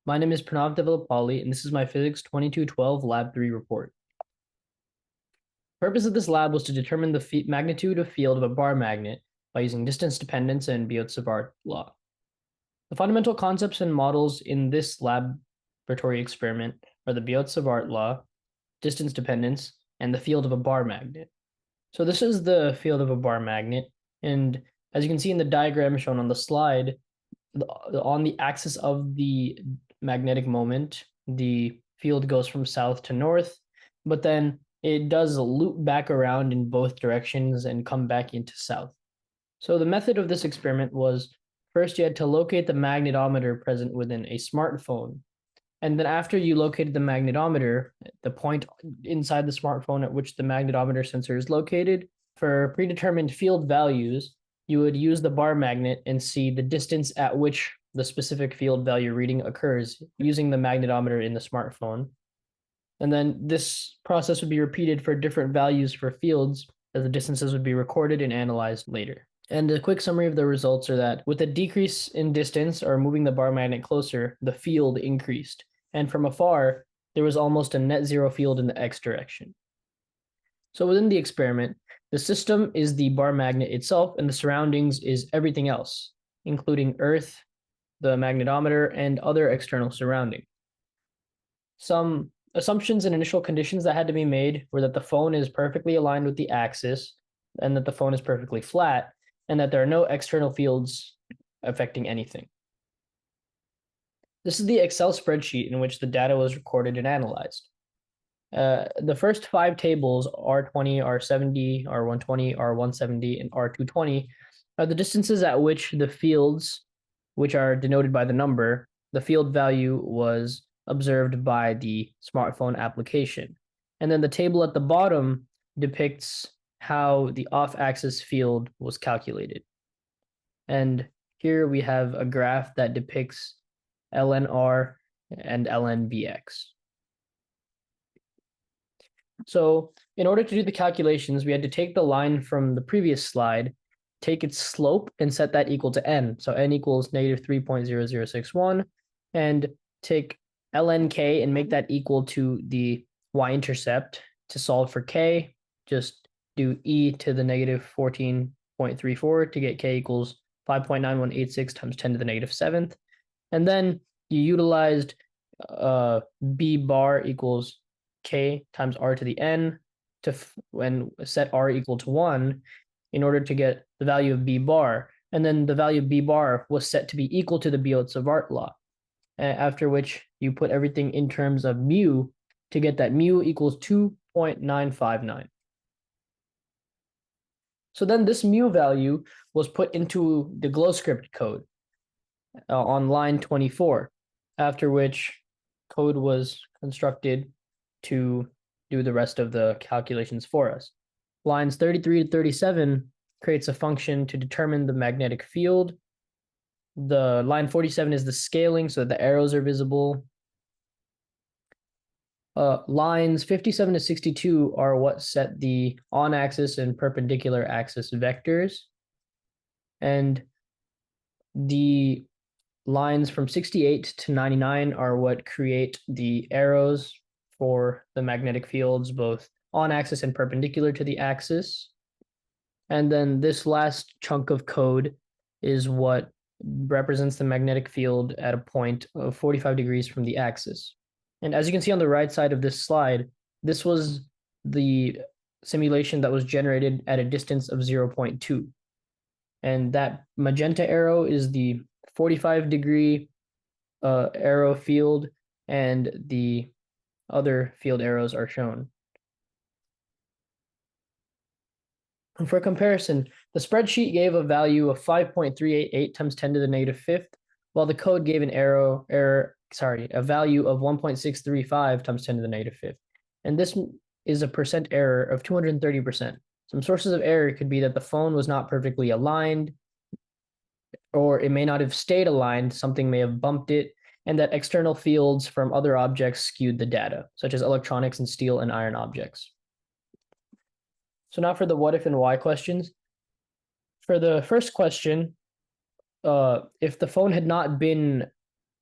My name is Pranav Devalapalli, and this is my Physics 2212 Lab 3 report. The purpose of this lab was to determine the magnitude of field of a bar magnet by using distance dependence and Biot-Savart law. The fundamental concepts and models in this laboratory experiment are the Biot-Savart law, distance dependence, and the field of a bar magnet. So this is the field of a bar magnet, and as you can see in the diagram shown on the slide, on the axis of the magnetic moment, the field goes from south to north, but then it does loop back around in both directions and come back into south. So the method of this experiment was first you had to locate the magnetometer present within a smartphone. And then after you located the magnetometer, the point inside the smartphone at which the magnetometer sensor is located, for predetermined field values, you would use the bar magnet and see the distance at which the specific field value reading occurs using the magnetometer in the smartphone. And then this process would be repeated for different values for fields, as the distances would be recorded and analyzed later. And a quick summary of the results are that with a decrease in distance or moving the bar magnet closer, the field increased. And from afar, there was almost a net zero field in the x direction. So within the experiment, the system is the bar magnet itself, and the surroundings is everything else, including Earth, the magnetometer, and other external surrounding. Some assumptions and initial conditions that had to be made were that the phone is perfectly aligned with the axis, and that the phone is perfectly flat, and that there are no external fields affecting anything. This is the Excel spreadsheet in which the data was recorded and analyzed. The first 5 tables, R20, R70, R120, R170, and R220, are the distances at which the fields, which are denoted by the number, the field value was observed by the smartphone application. And then the table at the bottom depicts how the off-axis field was calculated. And here we have a graph that depicts lnr and lnbx. So in order to do the calculations, we had to take the line from the previous slide, take its slope, and set that equal to n. So n equals negative 3.0061, and take lnk and make that equal to the y-intercept. To solve for k, just do e to the negative 14.34 to get k equals 5.9186 times 10 to the negative 7th. And then you utilized b bar equals k times r to the n to when set r equal to 1 in order to get the value of b bar. And then the value of b bar was set to be equal to the Biot-Savart law, after which you put everything in terms of mu to get that mu equals 2.959. So then this mu value was put into the GlowScript code on line 24, after which code was constructed to do the rest of the calculations for us. Lines 33 to 37 creates a function to determine the magnetic field. The line 47 is the scaling, so the arrows are visible. Lines 57 to 62 are what set the on-axis and perpendicular axis vectors. And the lines from 68 to 99 are what create the arrows for the magnetic fields, both on-axis and perpendicular to the axis. And then this last chunk of code is what represents the magnetic field at a point of 45 degrees from the axis. And as you can see on the right side of this slide, this was the simulation that was generated at a distance of 0.2. And that magenta arrow is the 45-degree arrow field, and the other field arrows are shown. And for comparison, the spreadsheet gave a value of 5.388 times 10 to the negative 5th, while the code gave a value of 1.635 times 10 to the negative 5th. And this is a percent error of 230%. Some sources of error could be that the phone was not perfectly aligned, or it may not have stayed aligned, something may have bumped it, and that external fields from other objects skewed the data, such as electronics and steel and iron objects. So now for the what if and why questions. For the first question, if the phone had not been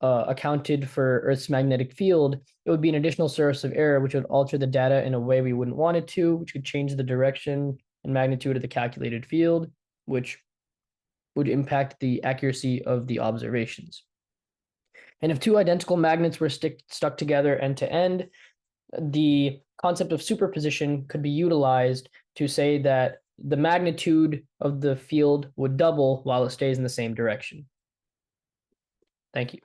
accounted for Earth's magnetic field, it would be an additional source of error, which would alter the data in a way we wouldn't want it to, which could change the direction and magnitude of the calculated field, which would impact the accuracy of the observations. And if two identical magnets were stuck together end to end, the concept of superposition could be utilized to say that the magnitude of the field would double while it stays in the same direction. Thank you.